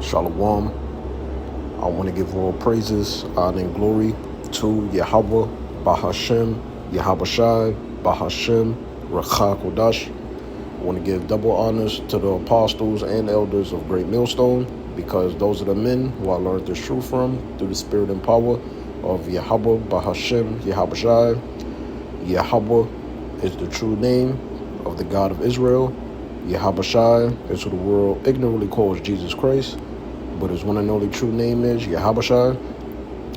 Shalom. I want to give all praises, honor, and glory to Yahweh, Bahashem, Yahabashai, Bahashem, Rakha Kodash. I want to give double honors to the apostles and elders of Great Millstone, because those are the men who I learned this truth from through the spirit and power of Yahweh, Bahashem, Yahabashai. Yahweh is the true name of the God of Israel. Yahabashai is who the world ignorantly calls Jesus Christ, but his one and only true name is Yahabashai.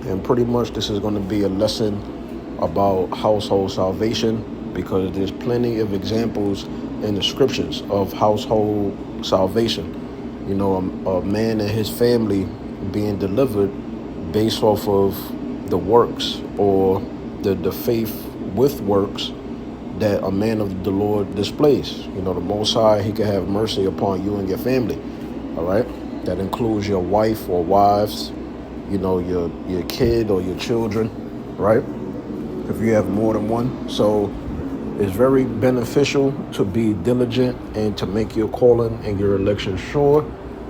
And pretty much this is going to be a lesson about household salvation, because there's plenty of examples in the scriptures of household salvation. You know, a man and his family being delivered based off of the works or the faith with works that a man of the Lord displays. You know, the Most High, he can have mercy upon you and your family. All right. That includes your wife or wives, you know, your kid or your children, right? If you have more than one. So it's very beneficial to be diligent and to make your calling and your election sure,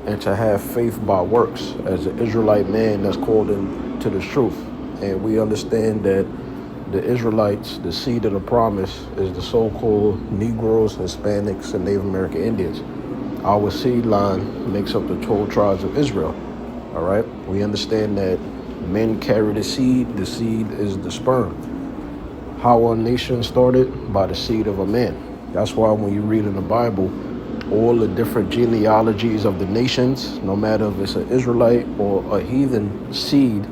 and to have faith by works as an Israelite man that's called into the truth. And we understand that the Israelites, the seed of the promise, is the so-called Negroes, Hispanics, and Native American Indians. Our seed line makes up the 12 tribes of Israel. All right. We understand that men carry the seed is the sperm. How our nation started? By the seed of a man. That's why when you read in the Bible, all the different genealogies of the nations, no matter if it's an Israelite or a heathen seed,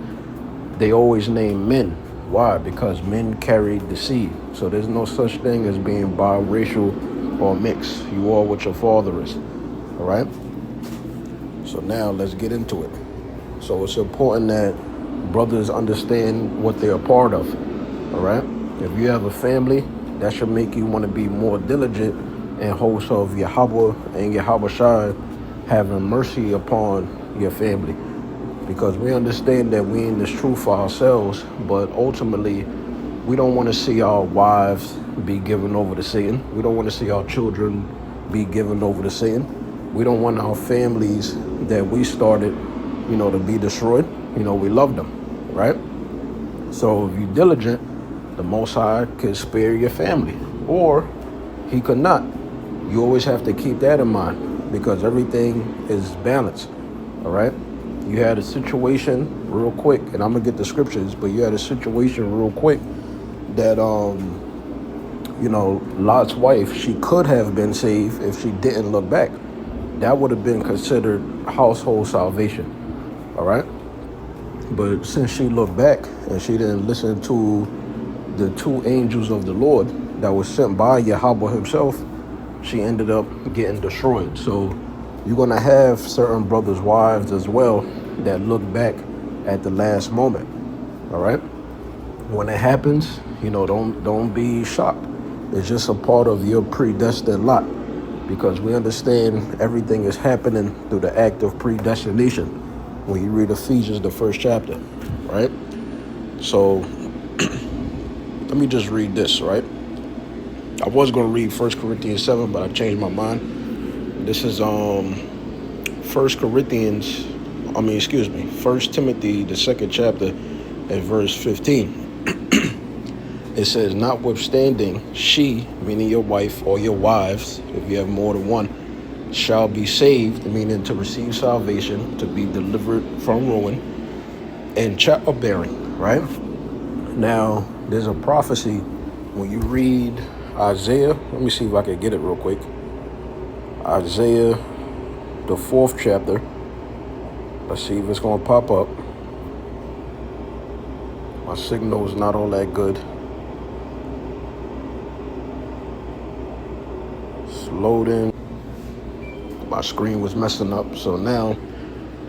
they always name men. Why? Because men carried the seed. So there's no such thing as being biracial or mixed. You are what your father is. All right. So now let's get into it. So it's important that brothers understand what they're a part of. All right. If you have a family, that should make you want to be more diligent and host of Yahweh and Yahabashai having mercy upon your family. Because we understand that we in this truth for ourselves, but ultimately we don't want to see our wives be given over to Satan. We don't want to see our children be given over to Satan. We don't want our families that we started, you know, to be destroyed. You know, we love them, right? So if you're diligent, the Most High could spare your family, or he could not. You always have to keep that in mind, because everything is balanced. All right. You had a situation real quick, and I'm gonna get the scriptures, but you had a situation real quick that you know, Lot's wife, she could have been saved if she didn't look back. That would have been considered household salvation. All right. But since she looked back and she didn't listen to the two angels of the Lord that was sent by Yahweh himself, she ended up getting destroyed. So you're going to have certain brothers' wives as well that look back at the last moment. All right. When it happens, you know, don't be shocked. It's just a part of your predestined lot, because we understand everything is happening through the act of predestination. When you read Ephesians, the 1st chapter, right? So let me just read this, right? I was going to read 1 Corinthians 7, but I changed my mind. This is 1 Timothy, the 2nd chapter, at verse 15. It says, notwithstanding, she, meaning your wife or your wives, if you have more than one, shall be saved, meaning to receive salvation, to be delivered from ruin, and childbearing, right? Now, there's a prophecy when you read Isaiah. Let me see if I can get it real quick. Isaiah, the 4th chapter. Let's see if it's going to pop up. My signal is not all that good. Loading. My screen was messing up. So now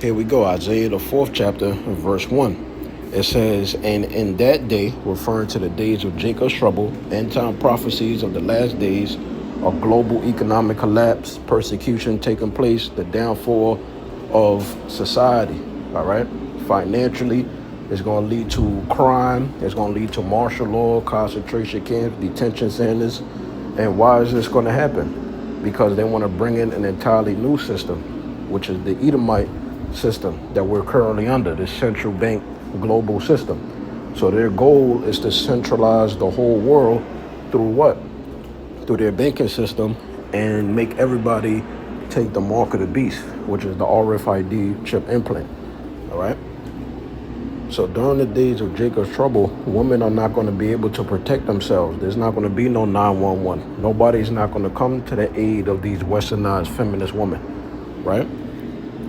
here we go. Isaiah the 4th chapter, verse 1. It says, and in that day, referring to the days of Jacob's trouble, end time prophecies of the last days, a global economic collapse, persecution taking place, the downfall of society. All right. Financially, it's going to lead to crime. It's going to lead to martial law, concentration camps, detention centers. And why is this going to happen? Because they want to bring in an entirely new system, which is the Edomite system that we're currently under, the central bank global system. So their goal is to centralize the whole world through what? Through their banking system, and make everybody take the mark of the beast, which is the RFID chip implant. All right. So during the days of Jacob's trouble, women are not going to be able to protect themselves. There's not going to be no 911. Nobody's not going to come to the aid of these westernized feminist women, right?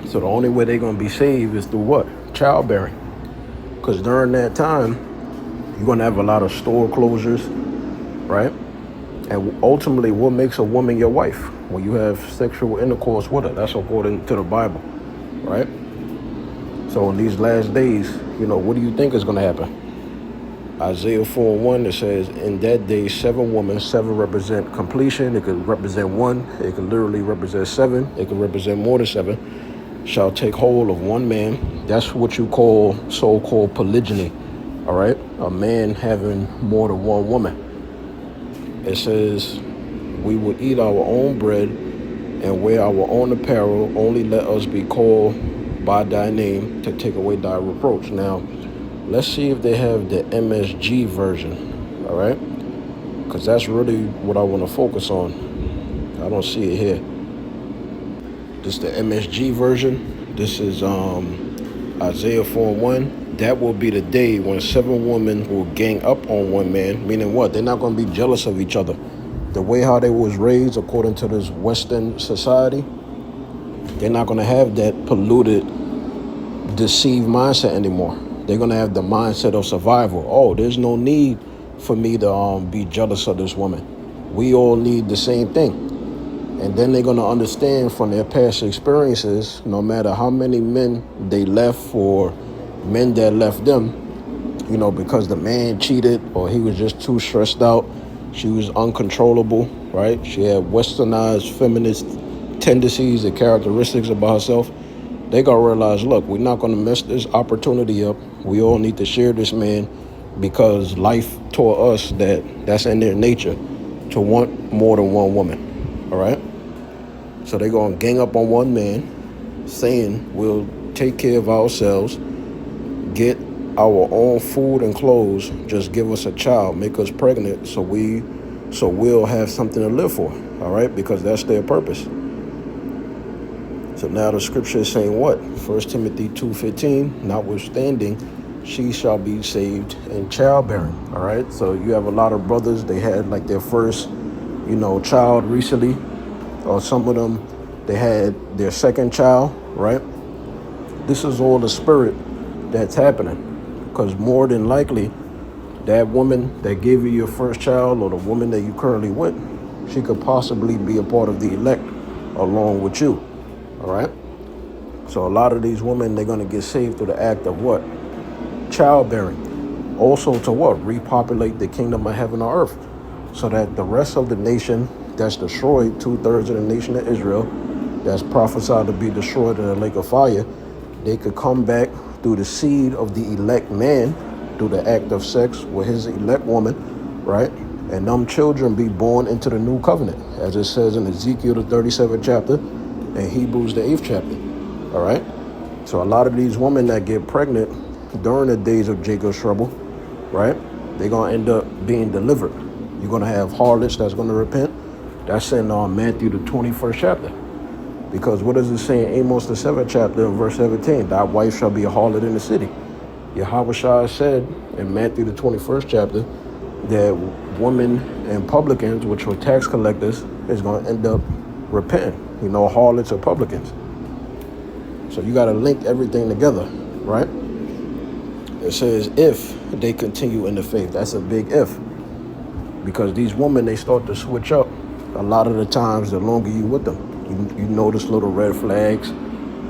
So the only way they're going to be saved is through what? Childbearing. Because during that time, you're going to have a lot of store closures, right? And ultimately, what makes a woman your wife? When you have sexual intercourse with her. That's according to the Bible, right? So in these last days, what do you think is going to happen? Isaiah 4:1, it says, in that day, 7 women, 7 represent completion. It could represent 1. It could literally represent 7. It could represent more than 7. Shall take hold of 1 man. That's what you call so-called polygyny, all right? A man having more than 1 woman. It says, we will eat our own bread and wear our own apparel. Only let us be called by thy name to take away thy reproach. Now, let's see if they have the MSG version, all right? Because that's really what I want to focus on. I don't see it here. This is the MSG version. This is Isaiah 4:1. That will be the day when 7 women will gang up on 1 man. Meaning what? They're not going to be jealous of each other. The way how they was raised according to this Western society, they're not going to have that polluted, deceived mindset anymore. They're going to have the mindset of survival. Oh, there's no need for me to be jealous of this woman. We all need the same thing. And then they're going to understand from their past experiences, no matter how many men they left or men that left them, because the man cheated or he was just too stressed out. She was uncontrollable, right? She had westernized feminist tendencies and characteristics about herself. They got to realize, look, we're not going to mess this opportunity up. We all need to share this man because life taught us that that's in their nature to want more than 1 woman, all right? So they're going to gang up on 1 man saying we'll take care of ourselves, get our own food and clothes, just give us a child, make us pregnant so we'll have something to live for, all right? Because that's their purpose. So now the scripture is saying what? 1 Timothy 2:15, notwithstanding, she shall be saved in childbearing, all right? So you have a lot of brothers, they had like their first, child recently, or some of them, they had their second child, right? This is all the spirit that's happening. Because more than likely, that woman that gave you your first child or the woman that you currently with, she could possibly be a part of the elect along with you, all right? So a lot of these women, they're going to get saved through the act of what? Childbearing. Also to what? Repopulate the kingdom of heaven on earth. So that the rest of the nation that's destroyed, 2/3 of the nation of Israel, that's prophesied to be destroyed in the lake of fire, they could come back through the seed of the elect man, through the act of sex with his elect woman, right? And them children be born into the new covenant, as it says in Ezekiel the 37th chapter and Hebrews the 8th chapter, all right? So a lot of these women that get pregnant during the days of Jacob's trouble, right? They're going to end up being delivered. You're going to have harlots that's going to repent. That's in Matthew the 21st chapter. Because what does it say in Amos the 7th chapter and verse 17? Thy wife shall be a harlot in the city. Yahweh said in Matthew the 21st chapter that women and publicans, which were tax collectors, is going to end up repenting. Harlots or publicans. So you got to link everything together, right? It says if they continue in the faith. That's a big if. Because these women, they start to switch up a lot of the times the longer you with them. You notice little red flags,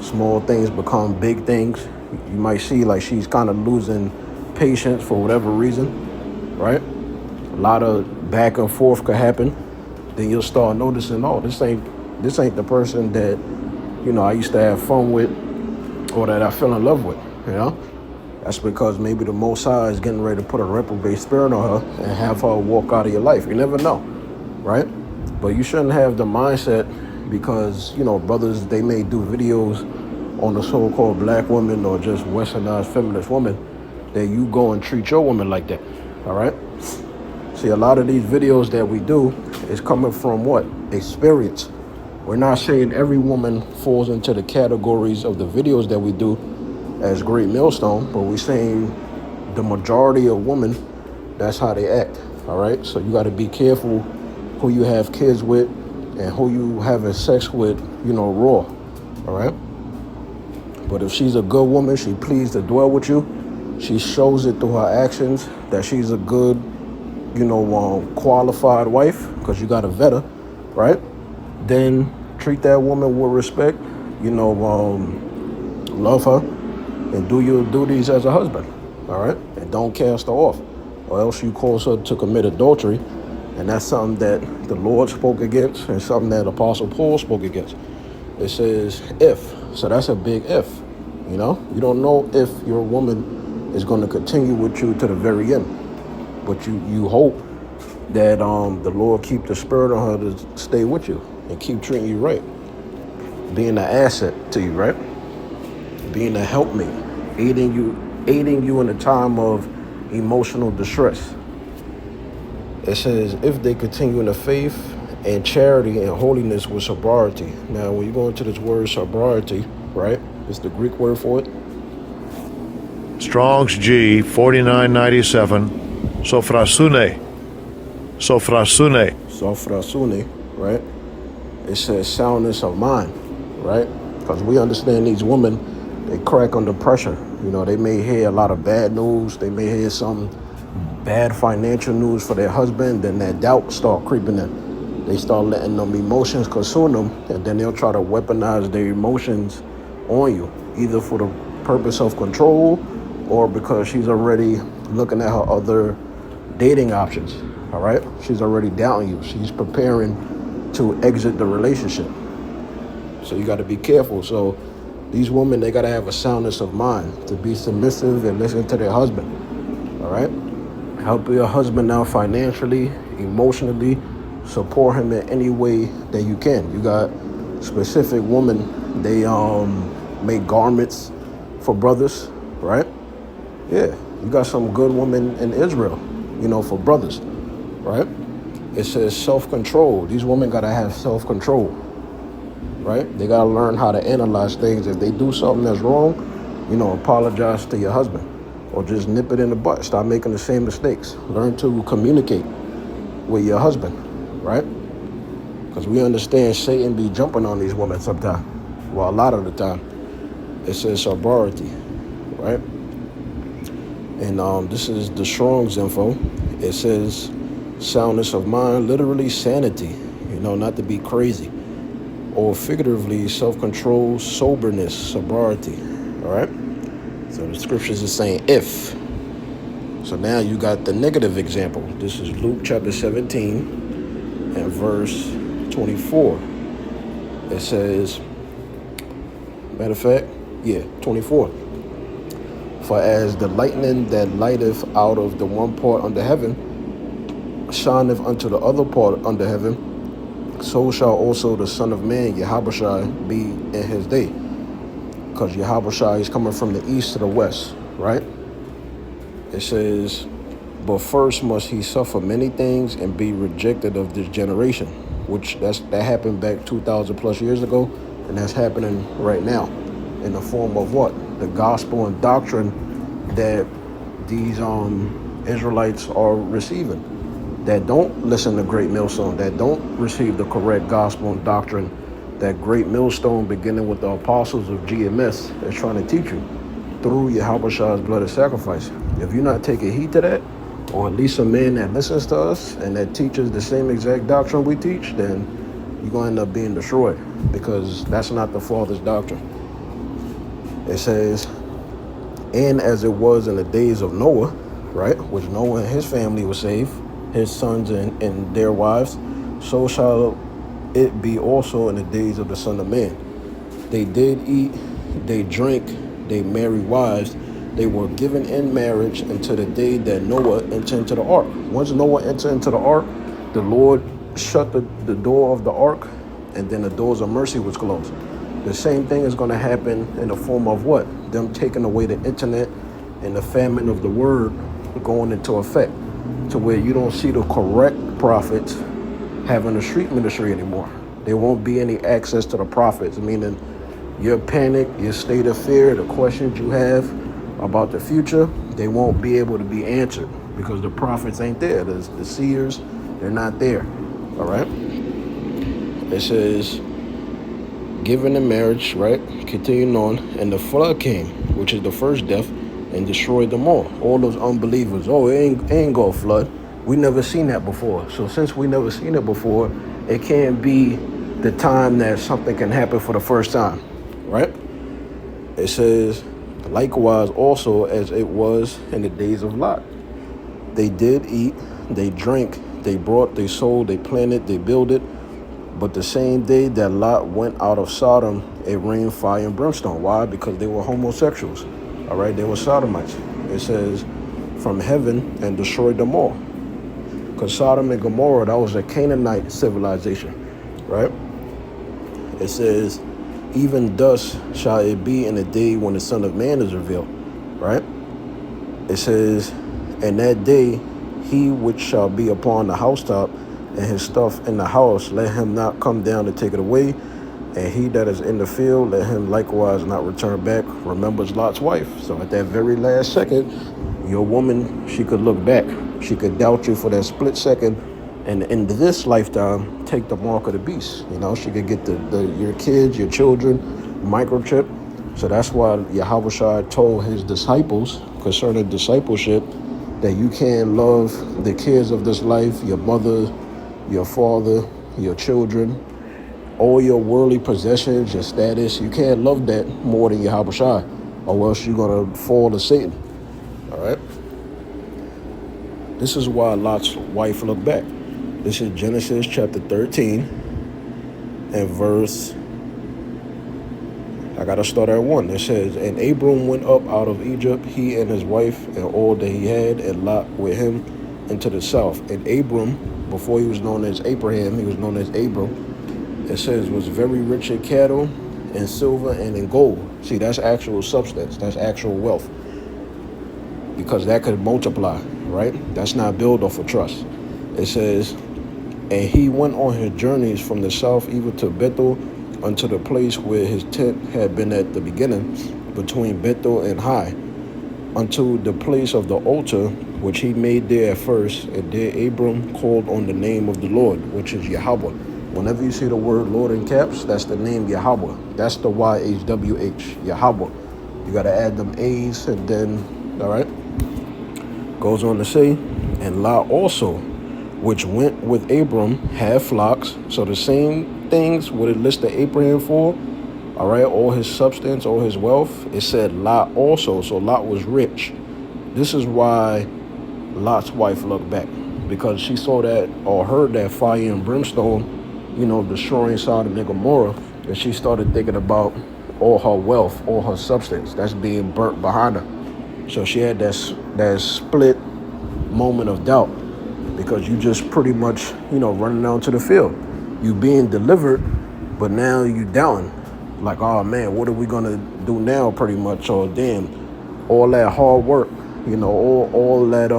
small things become big things. You might see like she's kind of losing patience for whatever reason, right? A lot of back and forth could happen. Then you'll start noticing, oh, this ain't the person that, I used to have fun with or that I fell in love with, That's because maybe the Most High is getting ready to put a reprobate spirit on her and have her walk out of your life. You never know, right? But you shouldn't have the mindset because, brothers, they may do videos on the so-called black woman or just westernized feminist woman, that you go and treat your woman like that. All right? See, a lot of these videos that we do is coming from what? Experience. We're not saying every woman falls into the categories of the videos that we do as great millstone, but we're saying the majority of women, that's how they act. All right? So you got to be careful who you have kids with and who you having sex with, raw. All right? But if she's a good woman, she pleased to dwell with you, she shows it through her actions that she's a good, qualified wife, because you got to vet her, right? Then treat that woman with respect, love her, and do your duties as a husband, all right? And don't cast her off, or else you cause her to commit adultery, and that's something that the Lord spoke against and something that Apostle Paul spoke against. It says if, so that's a big if, you don't know if your woman is going to continue with you to the very end, but you hope that the Lord keep the spirit on her to stay with you and keep treating you right, being an asset to you, right? Being a helpmate, aiding you in a time of emotional distress. It says, if they continue in the faith and charity and holiness with sobriety. Now, when you go into this word sobriety, right, it's the Greek word for it. Strong's G 4997, sophrasune. Sophrasune, right? It says soundness of mind, right? Because we understand these women, they crack under pressure. They may hear a lot of bad news. They may hear some bad financial news for their husband. Then that doubt start creeping in. They start letting them emotions consume them, and then they'll try to weaponize their emotions on you, either for the purpose of control or because she's already looking at her other dating options, all right? She's already doubting you. She's preparing to exit the relationship. So you got to be careful. So these women, they got to have a soundness of mind to be submissive and listen to their husband, all right? Help your husband out financially, emotionally, support him in any way that you can. You got specific women, they make garments for brothers, right? Yeah, you got some good women in Israel, for brothers, right? It says self-control. These women got to have self-control, right? They got to learn how to analyze things. If they do something that's wrong, apologize to your husband or just nip it in the butt. Stop making the same mistakes. Learn to communicate with your husband, right? Because we understand Satan be jumping on these women sometimes. Well, a lot of the time. It says sobriety, right? And this is the Strong's info. It says soundness of mind, literally sanity, not to be crazy. Or figuratively, self-control, soberness, sobriety, all right? So the scriptures is saying if. So now you got the negative example. This is Luke chapter 17 and verse 24. It says, matter of fact, 24. For as the lightning that lighteth out of the one part under heaven shineth unto the other part under heaven, so shall also the Son of Man, Yahushua, be in his day. Because Yahushua is coming from the east to the west, right? It says, but first must he suffer many things and be rejected of this generation, which that happened back 2,000 plus years ago, and that's happening right now in the form of what? The gospel and doctrine that these Israelites are receiving, that don't listen to Great Millstone, that don't receive the correct gospel and doctrine that Great Millstone, beginning with the apostles of GMS, is trying to teach you through Yahushua's blood of sacrifice. If you're not taking heed to that, or at least a man that listens to us and that teaches the same exact doctrine we teach, then you're going to end up being destroyed, because that's not the Father's doctrine. It says, and as it was in the days of Noah, right, which Noah and his family were saved, his sons and their wives, so shall it be also in the days of the Son of Man. They did eat, they drank, they married wives, they were given in marriage until the day that Noah entered into the ark. Once Noah entered into the ark, the Lord shut the door of the ark, and then the doors of mercy was closed. The same thing is going to happen in the form of what? Them taking away the internet and the famine of the word going into effect, to where you don't see the correct prophets having a street ministry anymore. There won't be any access to the prophets, meaning your panic, your state of fear, the questions you have about the future, they won't be able to be answered because the prophets ain't there. The seers, they're not there. All right? It says, given in marriage, right? Continuing on, and the flood came, which is the first death, and destroyed them all. All those unbelievers. Oh, it ain't gonna flood. We never seen that before. So since we never seen it before, it can't be the time that something can happen for the first time, right? It says, likewise also as it was in the days of Lot. They did eat, they drank, they brought, they sold, they planted, they builded. But the same day that Lot went out of Sodom, it rained fire and brimstone. Why? Because they were homosexuals. All right, they were sodomites. It says, from heaven, and destroyed them all. Because Sodom and Gomorrah, that was a Canaanite civilization, right? It says, even thus shall it be in the day when the Son of Man is revealed, right? It says, and that day he which shall be upon the housetop and his stuff in the house, let him not come down to take it away. And he that is in the field, let him likewise not return back. Remembers Lot's wife. So at that very last second, your woman, she could look back. She could doubt you for that split second. And in this lifetime, take the mark of the beast. You know, she could get your kids, your children, microchip. So that's why Yahweh told his disciples concerning discipleship that you can't love the cares of this life, your mother, your father, your children, all your worldly possessions, your status. You can't love that more than Yahweh, or else you're going to fall to Satan. All right? This is why Lot's wife looked back. This is Genesis chapter 13 and verse, I got to start at 1. It says, and Abram went up out of Egypt, he and his wife and all that he had, and Lot with him into the south. And Abram, before he was known as Abraham, he was known as Abram. It says, was very rich in cattle and silver and in gold. See, that's actual substance. That's actual wealth. Because that could multiply, right? That's not built off of trust. It says, and he went on his journeys from the south even to Bethel, unto the place where his tent had been at the beginning, between Bethel and Hai, unto the place of the altar, which he made there at first. And there Abram called on the name of the Lord, which is Yahweh. Whenever you see the word Lord in caps, that's the name Yahweh. That's the YHWH, Yahweh. You got to add them A's and then, all right? Goes on to say, and Lot also, which went with Abram, had flocks. So the same things what it listed Abraham for, all right, all his substance, all his wealth, it said Lot also. So Lot was rich. This is why Lot's wife looked back, because she saw that or heard that fire and brimstone, you know, destroying Sodom and Gomorrah, and she started thinking about all her wealth, all her substance that's being burnt behind her. So she had that split moment of doubt, because you just pretty much, you know, running down to the field. You being delivered, but now you down. Like, oh man, what are we gonna do now pretty much? Or damn, all that hard work, you know, all that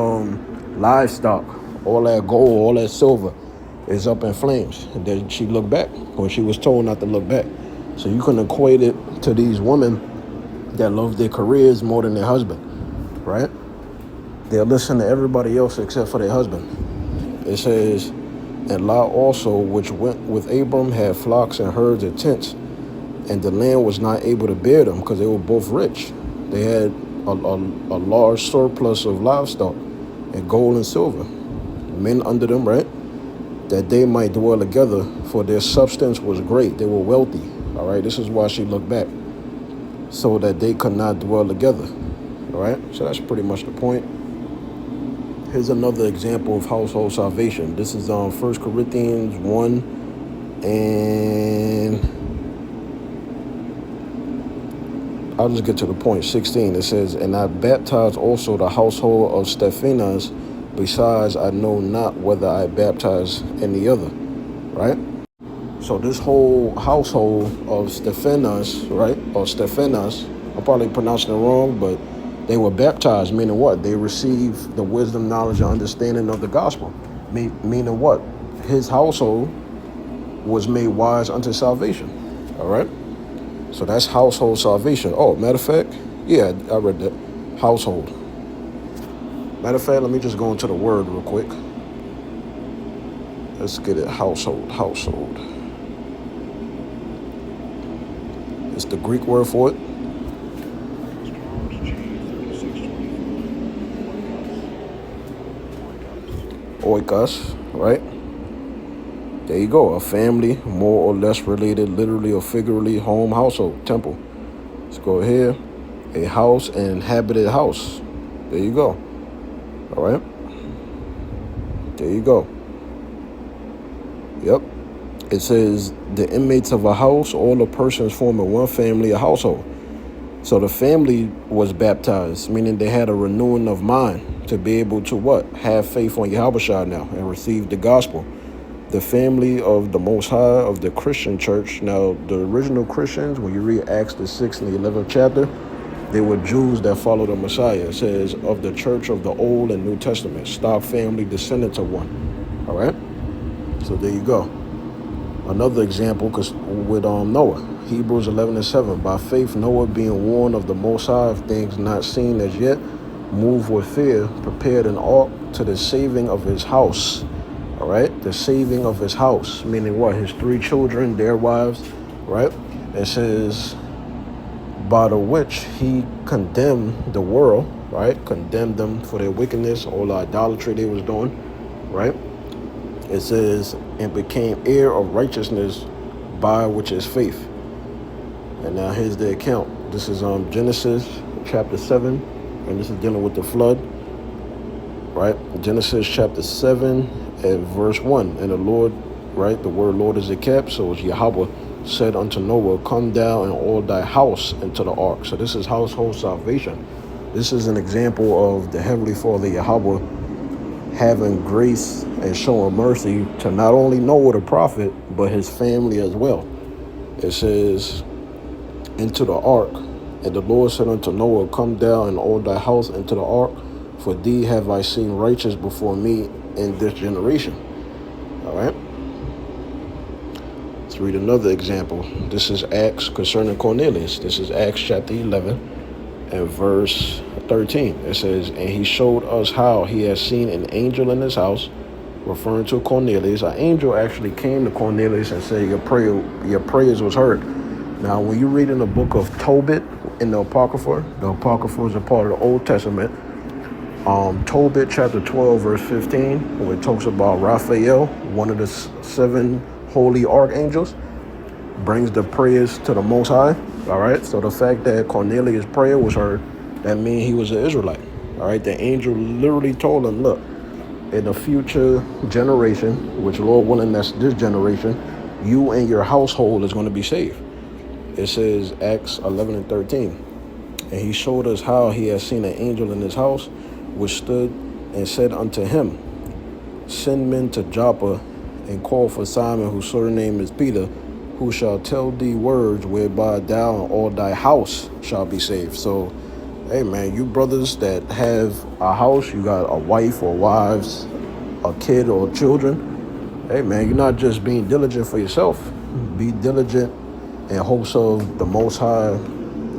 livestock, all that gold, all that silver is up in flames. And then she looked back when she was told not to look back. So you can equate it to these women that love their careers more than their husband, right? They'll listen to everybody else except for their husband. It says, and Lot also, which went with Abram, had flocks and herds and tents, and the land was not able to bear them because they were both rich. They had a large surplus of livestock and gold and silver. Men under them, right? That they might dwell together, for their substance was great. They were wealthy. All right, this is why she looked back, so that they could not dwell together. All right, so that's pretty much the point. Here's another example of household salvation. This is on 1 Corinthians 1, and I'll just get to the point, 16. It says, and I baptized also the household of Stephanas, besides I know not whether I baptize any other, right? So this whole household of Stephanas, right, or Stephanas, I'm probably pronouncing it wrong, but they were baptized, meaning what? They received the wisdom, knowledge, and understanding of the gospel. Meaning what? His household was made wise unto salvation. All right? So that's household salvation. Oh, matter of fact, yeah, I read that. Household. Matter of fact, let me just go into the word real quick. Let's get it. Household. Household. It's the Greek word for it. Oikos, right? There you go. A family, more or less related, literally or figuratively, home, household, temple. Let's go here. A house, an inhabited house. There you go. All right. There you go. Yep. It says the inmates of a house, all the persons forming one family, a household. So the family was baptized, meaning they had a renewing of mind to be able to what? Have faith on Yahushua now and receive the gospel. The family of the Most High of the Christian church. Now, the original Christians, when you read Acts the 6th and the 11th chapter, they were Jews that followed the Messiah. It says of the church of the Old and New Testament, stock family, descendants of one. All right? So there you go. Another example, because with Noah, Hebrews 11:7, by faith Noah, being warned of the Most High of things not seen as yet, moved with fear, prepared an ark to the saving of his house. All right, the saving of his house, meaning what? His 3 children, their wives, right? It says, by the which he condemned the world, right? Condemned them for their wickedness, all the idolatry they was doing, right? It says, and became heir of righteousness by which is faith. And now here's the account. This is Genesis chapter 7, and this is dealing with the flood, right? Genesis chapter 7 at verse 1. And the Lord, right, the word Lord is a cap, so it's Yahweh said unto Noah, come down and all thy house into the ark. So this is household salvation. This is an example of the Heavenly Father Yahweh having grace and showing mercy to not only Noah the prophet, but his family as well. It says, into the ark. And the Lord said unto Noah, come down and all thy house into the ark, for thee have I seen righteous before me in this generation. All right. Let's read another example. This is Acts concerning Cornelius. This is Acts chapter 11 and verse 13. It says, and he showed us how he has seen an angel in his house, referring to Cornelius. An angel actually came to Cornelius and said, your prayers was heard. Now, when you read in the book of Tobit in the Apocrypha is a part of the Old Testament. Tobit chapter 12, verse 15, where it talks about Raphael, one of the 7 holy archangels, brings the prayers to the Most High. All right. So the fact that Cornelius' prayer was heard, that means he was an Israelite. All right. The angel literally told him, look, in the future generation, which Lord willing, that's this generation, you and your household is going to be saved. It says Acts 11 and 13. And he showed us how he had seen an angel in his house, which stood and said unto him, send men to Joppa and call for Simon, whose surname is Peter, who shall tell thee words whereby thou and all thy house shall be saved. So, hey man, you brothers that have a house, you got a wife or wives, a kid or children, hey man, you're not just being diligent for yourself. Be diligent in hopes of the Most High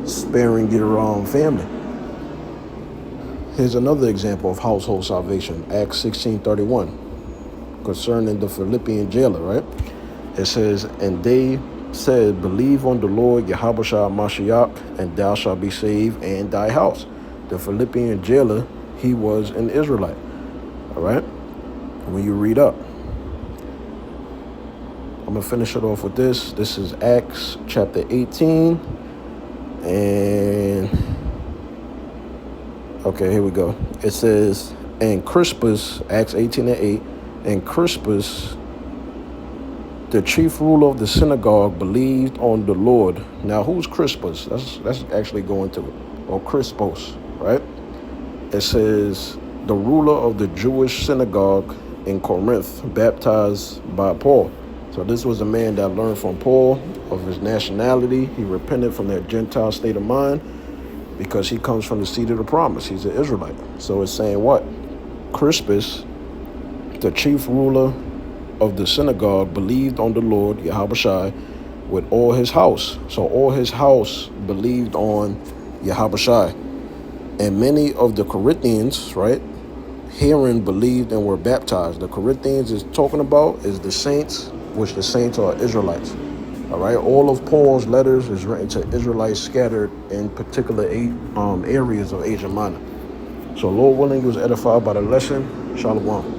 sparing your own family. Here's another example of household salvation. Acts 16:31, concerning the Philippian jailer, right? It says, and they said, believe on the Lord Yahushua Mashiach, and thou shalt be saved and thy house. The Philippian jailer, he was an Israelite. All right? When you read up, I'm going to finish it off with this. This is Acts chapter 18. And, okay, here we go. It says, and Crispus, Acts 18 and 8, and Crispus, the chief ruler of the synagogue, believed on the Lord. Now, who's Crispus? That's actually going to it. Or Crispos, right? It says, the ruler of the Jewish synagogue in Corinth, baptized by Paul. So this was a man that learned from Paul of his nationality. He repented from that Gentile state of mind because he comes from the seed of the promise. He's an Israelite. So it's saying what? Crispus, the chief ruler of the synagogue, believed on the Lord, Yahushua, with all his house. So all his house believed on Yahushua. And many of the Corinthians, right, hearing believed and were baptized. The Corinthians is talking about is the saints, which the saints are Israelites. All right, all of Paul's letters is written to Israelites scattered in particular areas of Asia Minor. So Lord willing, you was edified by the lesson. Shalom.